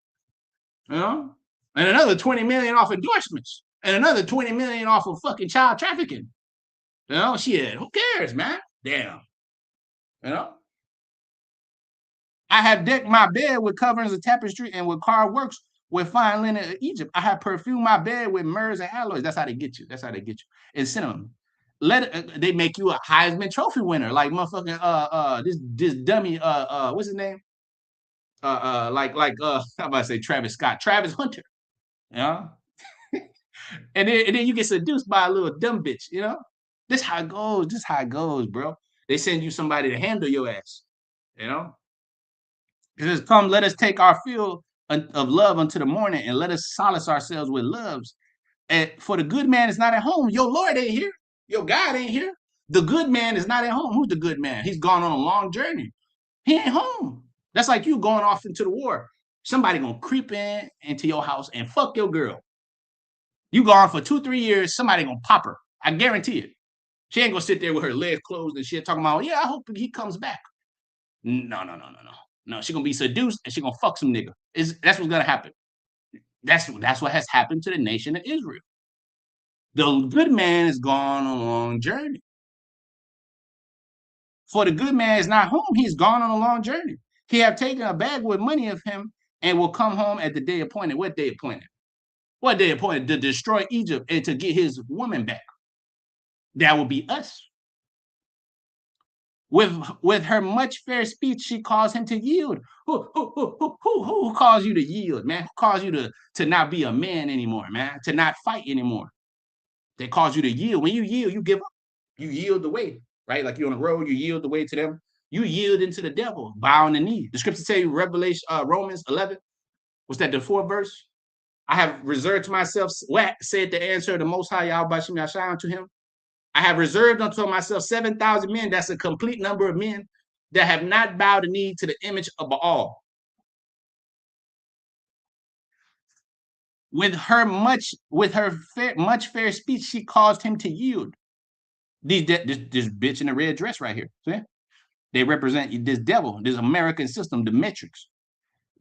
And another 20 million off endorsements, and another 20 million off of fucking child trafficking. Shit, who cares, man? Damn. I have decked my bed with coverings of tapestry and with carved works with fine linen of Egypt. I have perfumed my bed with myrrhs and aloes. That's how they get you. And cinnamon. They make you a Heisman Trophy winner, like motherfucking this dummy what's his name? How about to say Travis Scott, Travis Hunter, and then you get seduced by a little dumb bitch, This how it goes. This how it goes, bro. They send you somebody to handle your ass, It says, come, let us take our fill of love unto the morning, and let us solace ourselves with loves. And for the good man is not at home. Your Lord ain't here. Your God ain't here. The good man is not at home. Who's the good man? He's gone on a long journey. He ain't home. That's like you going off into the war. Somebody gonna creep into your house and fuck your girl. You gone for 2-3 years, somebody gonna pop her. I guarantee it. She ain't gonna sit there with her legs closed and shit talking about, yeah, I hope he comes back. No. No, she gonna be seduced and she gonna fuck some nigga. That's what's gonna happen. That's what has happened to the nation of Israel. The good man is gone on a long journey. For the good man is not home, he's gone on a long journey. He have taken a bag with money of him and will come home at the day appointed. What day appointed? What day appointed? To destroy Egypt and to get his woman back. That will be us. With her much fair speech, she calls him to yield. Who calls you to yield, man? Who calls you to not be a man anymore, man? To not fight anymore? They cause you to yield. When you yield, you give up. You yield the way, right? Like you're on the road, you yield the way to them. You yield into the devil, bow on the knee. The scripture tell you, Revelation, Romans 11, was that the fourth verse? I have reserved to myself what said the answer of the Most High Yahweh Shem Yahshua unto him. I have reserved unto myself 7,000 men. That's a complete number of men that have not bowed the knee to the image of Baal. With her much fair speech, she caused him to yield. This bitch in the red dress right here. See? They represent this devil, this American system, the metrics.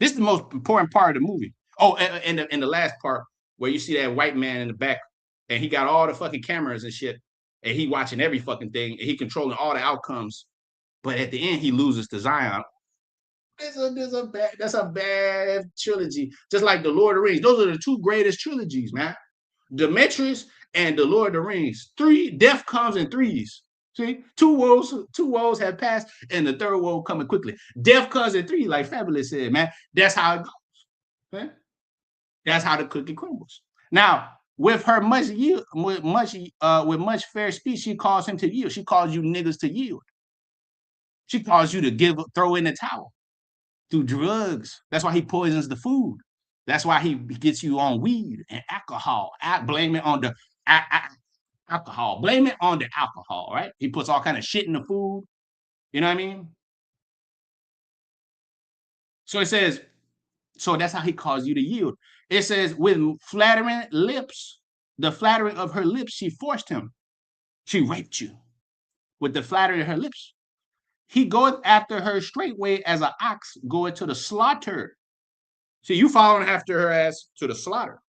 This is the most important part of the movie. Oh, and the last part where you see that white man in the back, and he got all the fucking cameras and shit, and he watching every fucking thing, and he controlling all the outcomes. But at the end, he loses to Zion. That's a bad trilogy. Just like the Lord of the Rings. Those are the two greatest trilogies, man. Demetrius and the Lord of the Rings. Death comes in threes. See, two woes have passed, and the third woe coming quickly. Death comes in three, like Fabulous said, man. That's how it goes. Man. That's how the cookie crumbles. Now, with her with much fair speech, she calls him to yield. She calls you niggas to yield. She calls you to throw in the towel through drugs. That's why he poisons the food. That's why he gets you on weed and alcohol. Blame it on the alcohol. Blame it on the alcohol, right? He puts all kind of shit in the food. You know what I mean? So it says, so that's how he calls you to yield. It says, with flattering lips, the flattering of her lips, she forced him. She raped you with the flattering of her lips. He goeth after her straightway as an ox goeth to the slaughter. See, you following after her ass to the slaughter.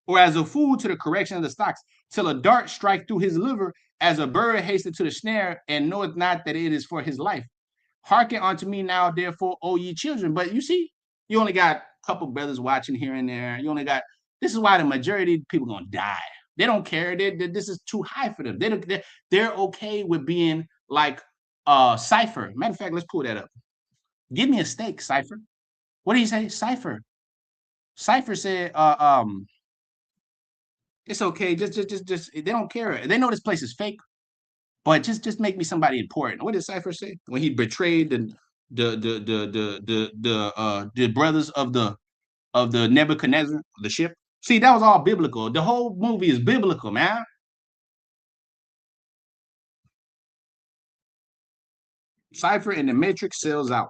Or as a fool to the correction of the stocks, till a dart strike through his liver, as a bird hasteth to the snare, and knoweth not that it is for his life. Hearken unto me now, therefore, O ye children. But you see, you only got a couple brothers watching here and there. You only got, this is why the majority of people are going to die. They don't care. This is too high for them. They're okay with being like Cypher. Matter of fact, let's pull that up. Give me a steak, Cypher. What do you say? Cypher. Cypher said, it's okay. Just they don't care. They know this place is fake, but just make me somebody important. What did Cypher say when he betrayed the brothers of the Nebuchadnezzar, the ship? See, that was all biblical. The whole movie is biblical, man. Cypher and the Matrix sells out.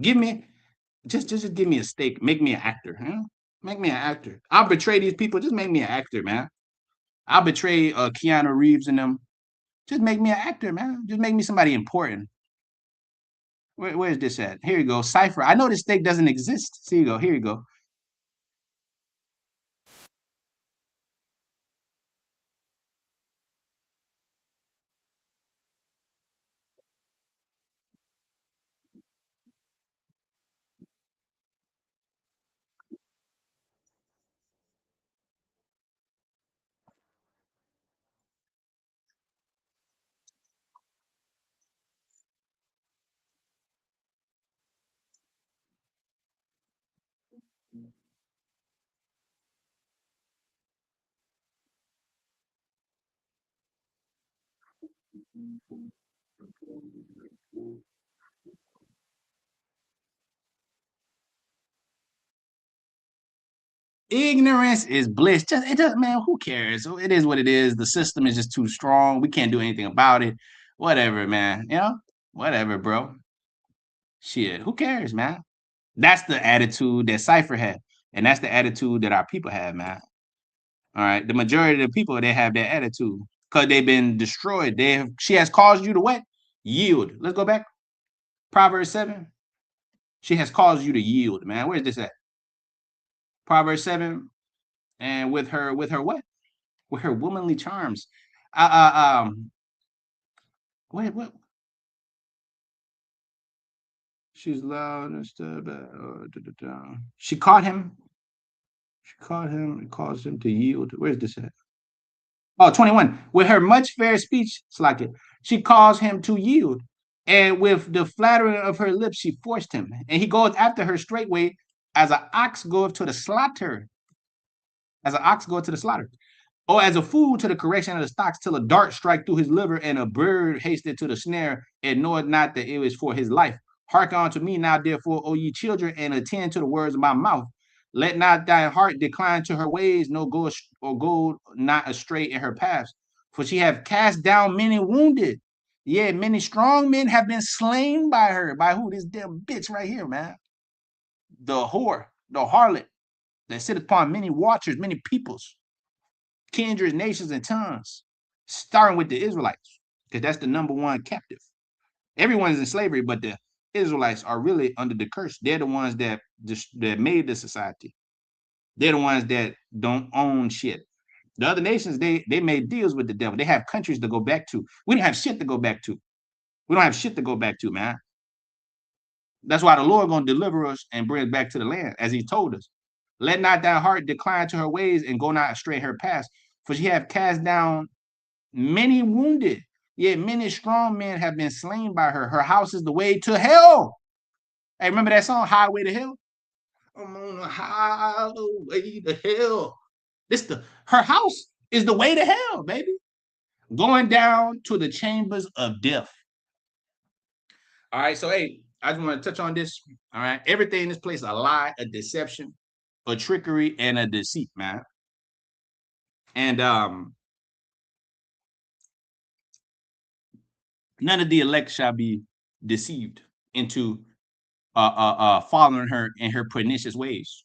Give me just give me a steak. Make me an actor. Huh? Make me an actor. I'll betray these people. Just make me an actor, man. I'll betray Keanu Reeves and them. Just make me an actor, man. Just make me somebody important. Where's this at? Here you go. Cypher. I know this steak doesn't exist. Here you go. Here you go. Ignorance is bliss. Just it doesn't, man. Who cares? It is what it is. The system is just too strong. We can't do anything about it. Whatever, man. You know, whatever, bro. Shit. Who cares, man? That's the attitude that Cypher had, and that's the attitude that our people have, man. All right. The majority of the people they have that attitude because they've been destroyed. She has caused you to what? Yield. Let's go back. Proverbs 7. She has caused you to yield, man. Where's this at? Proverbs 7. And with her what? with her womanly charms. Wait, what? She's loud and stuff. She caught him. She caught him and caused him to yield. Where's this at? Oh, 21. With her much fair speech, Slacket, she caused him to yield. And with the flattering of her lips, she forced him. And he goeth after her straightway as an ox goeth to the slaughter. As an ox goeth to the slaughter. Or as a fool to the correction of the stocks, till a dart strike through his liver, and a bird hasted to the snare, and knoweth not that it was for his life. Hearken unto me now, therefore, O ye children, and attend to the words of my mouth. Let not thy heart decline to her ways, no go not astray in her paths. For she have cast down many wounded. Yeah, many strong men have been slain by her. By who? This damn bitch right here, man. The whore, the harlot that sitteth upon many watchers, many peoples, kindreds, nations, and tongues, starting with the Israelites, because that's the number one captive. Everyone's in slavery, but the Israelites are really under the curse. They're the ones that made the society. They're the ones that don't own shit. The other nations, they made deals with the devil. They have countries to go back to. We don't have shit to go back to. We don't have shit to go back to, man. That's why the Lord gonna deliver us and bring us back to the land, as He told us. Let not thy heart decline to her ways, and go not astray her paths. For she have cast down many wounded, yet many strong men have been slain by her. Her house is the way to hell. Hey, remember that song, Highway to Hell? I'm on the highway to hell. Her house is the way to hell, baby. Going down to the chambers of death. All right, so hey, I just want to touch on this. All right, everything in this place a lie, a deception, a trickery, and a deceit, man. And none of the elect shall be deceived into following her in her pernicious ways.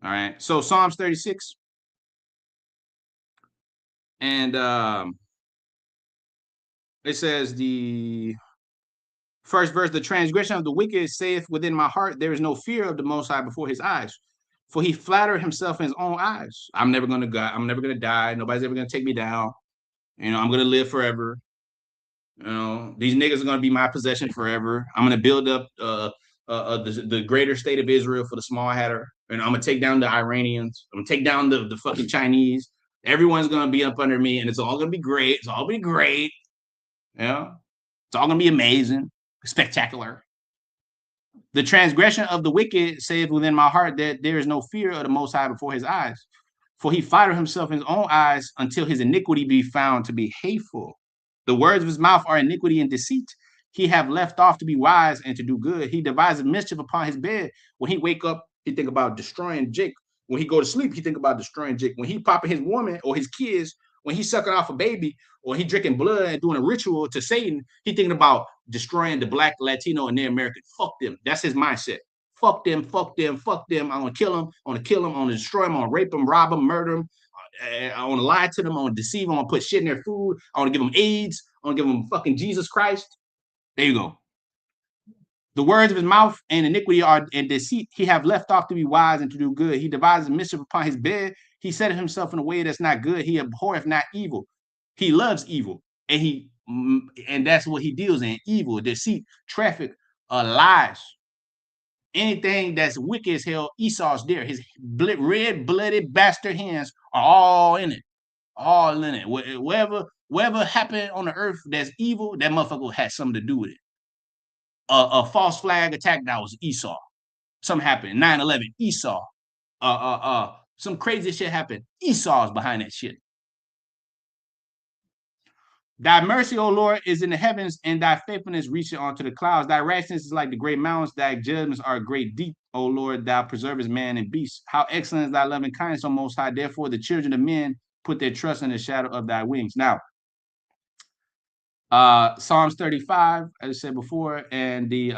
All right. So Psalms 36 and it says the first verse: the transgression of the wicked saith within my heart, there is no fear of the Most High before His eyes. For he flattered himself in his own eyes. I'm never gonna die. Nobody's ever gonna take me down. I'm gonna live forever. These niggas are gonna be my possession forever. I'm gonna build up the greater state of Israel for the small hatter, and I'm gonna take down the Iranians. I'm gonna take down the fucking Chinese. Everyone's gonna be up under me, and it's all gonna be great. It's all gonna be great. It's all gonna be amazing, spectacular. The transgression of the wicked saith within my heart that there is no fear of the Most High before His eyes. For he flattered himself in his own eyes until his iniquity be found to be hateful. The words of his mouth are iniquity and deceit. He have left off to be wise and to do good. He devises mischief upon his bed. When he wake up, he think about destroying Jake. When he go to sleep, he think about destroying Jake. When he popping his woman or his kids, when he sucking off a baby, or he drinking blood and doing a ritual to Satan, he thinking about destroying the black, Latino, and the American. Fuck them. That's his mindset. Fuck them, fuck them, fuck them. I'm gonna kill them. I'm gonna kill them. I'm gonna destroy them. I'm gonna rape them, rob them, murder them. I want to lie to them. I want to deceive them. I want to put shit in their food. I want to give them AIDS. I want to give them fucking Jesus Christ. There you go. The words of his mouth and iniquity are in deceit. He have left off to be wise and to do good. He devises mischief upon his bed. He setteth himself in a way that's not good. He abhorreth not evil. He loves evil, and that's what he deals in: evil, deceit, traffic, lies. Anything that's wicked as hell, Esau's there. His red-blooded bastard hands are all in it. All in it. Whatever happened on the earth that's evil, that motherfucker has something to do with it. A false flag attack, that was Esau. Something happened. 9/11, Esau. Some crazy shit happened. Esau's behind that shit. Thy mercy, O Lord, is in the heavens, and thy faithfulness reaching onto the clouds. Thy righteousness is like the great mountains. Thy judgments are great deep, O Lord. Thou preservest man and beast. How excellent is thy loving kindness, O Most High. Therefore, the children of men put their trust in the shadow of thy wings. Now, Psalms 35, as I said before, and the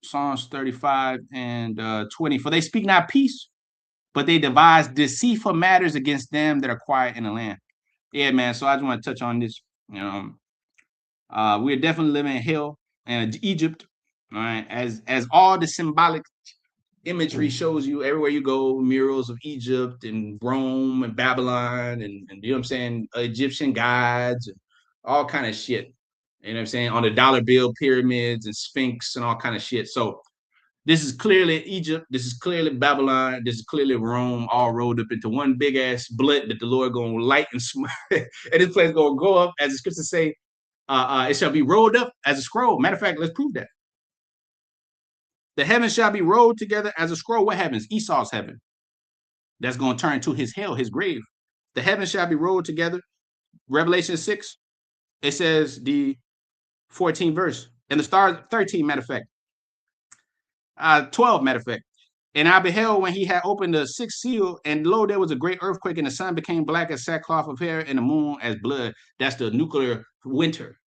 Psalms 35 and 20. For they speak not peace, but they devise deceitful matters against them that are quiet in the land. Yeah, man. So I just want to touch on this. We're definitely living in hell and Egypt, all right, as all the symbolic imagery shows you everywhere you go, murals of Egypt and Rome and Babylon and you know what I'm saying, Egyptian gods and all kind of shit. You know what I'm saying? On the dollar bill pyramids and Sphinx and all kind of shit. So this is clearly Egypt. This is clearly Babylon. This is clearly Rome, all rolled up into one big ass blood that the Lord gonna light and smite. And this place gonna go up, as the scriptures say, it shall be rolled up as a scroll. Matter of fact, let's prove that. The heavens shall be rolled together as a scroll. What heavens? Esau's heaven. That's going to turn to his hell, his grave. The heavens shall be rolled together. Revelation 6, it says the 14th verse. And the stars, 13, matter of fact. 12, matter of fact. And I beheld when he had opened the sixth seal, and lo, there was a great earthquake, and the sun became black as sackcloth of hair, and the moon as blood. That's the nuclear winter.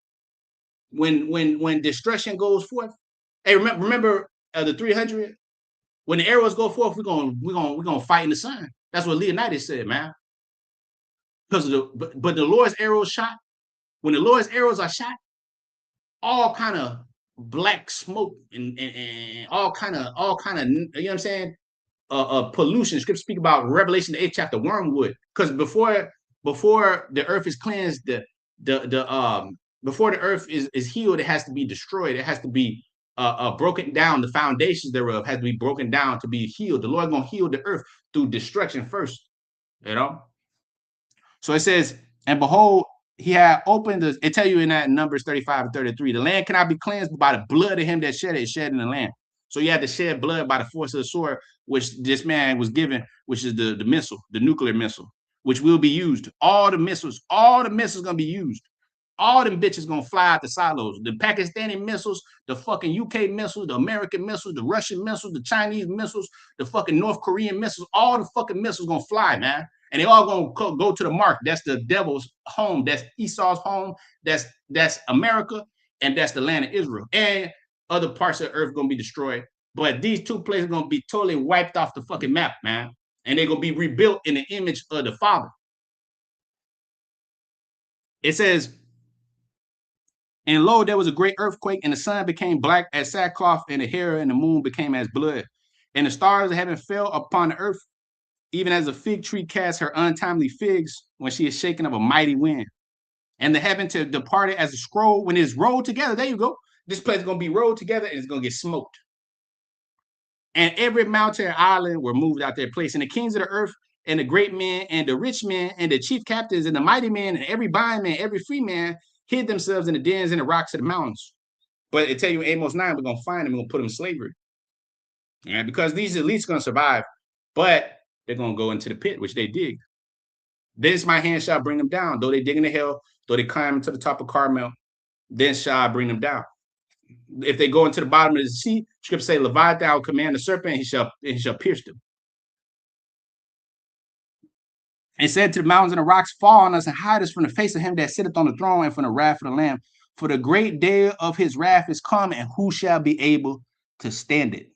When destruction goes forth. Hey, remember the 300? When the arrows go forth, we're gonna fight in the sun. That's what Leonidas said, man. Because of but the Lord's arrows shot. When the Lord's arrows are shot, all kind of black smoke and all kind of you know what I'm saying, pollution. Scripture speak about Revelation the 8th chapter, wormwood. Because before the earth is cleansed, before the earth is healed, it has to be destroyed. It has to be broken down. The foundations thereof has to be broken down to be healed. The Lord gonna heal the earth through destruction first, you know. So it says, and behold, he had opened the, it tell you in that Numbers 35 and 33, the land cannot be cleansed by the blood of him that shed it, shed in the land. So you had to shed blood by the force of the sword, which this man was given, which is the missile, the nuclear missile, which will be used. All the missiles gonna be used. All them bitches gonna fly out the silos. The Pakistani missiles, the fucking UK missiles, the American missiles, the Russian missiles, the Chinese missiles, the fucking North Korean missiles, all the fucking missiles gonna fly, man. And they all gonna go to the mark. That's the devil's home. That's Esau's home. That's America, and that's the land of Israel. And other parts of the earth gonna be destroyed. But these two places are gonna be totally wiped off the fucking map, man. And they're gonna be rebuilt in the image of the Father. It says, and lo, there was a great earthquake, and the sun became black as sackcloth, and the hair and the moon became as blood. And the stars of heaven fell upon the earth, even as a fig tree casts her untimely figs when she is shaken of a mighty wind. And the heaven to departed as a scroll when it's rolled together. There you go. This place is going to be rolled together and it's going to get smoked. And every mountain and island were moved out their place. And the kings of the earth and the great men and the rich men and the chief captains and the mighty men and every bondman, every free man hid themselves in the dens and the rocks of the mountains. But it tell you in Amos 9, we're going to find them, we're going to put them in slavery. And because these elites are going to survive, but they're going to go into the pit, which they dig. Then my hand shall bring them down. Though they dig into hell, though they climb to the top of Carmel, then shall I bring them down. If they go into the bottom of the sea, scripture say, Leviathan will command the serpent, and he shall pierce them. And said to the mountains and the rocks, fall on us and hide us from the face of him that sitteth on the throne and from the wrath of the Lamb. For the great day of his wrath is come, and who shall be able to stand it?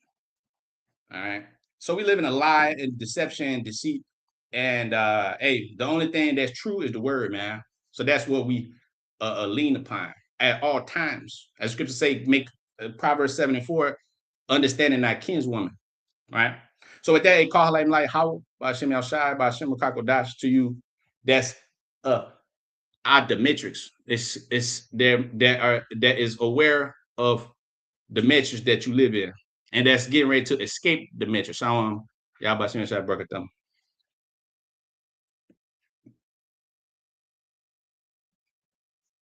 All right. So we live in a lie and deception and deceit. And hey, the only thing that's true is the word, man. So that's what we lean upon at all times. As scripture say, make Proverbs 7 and 4, understanding thy kinswoman, right? So with that, it call him like how by Shem Shai, by Shem Dash to you. That's our Demetrics. It's there that is aware of the metrics that you live in, and that's getting ready to escape the metrics. Shalom, Yahweh Shem Shai Barakatam.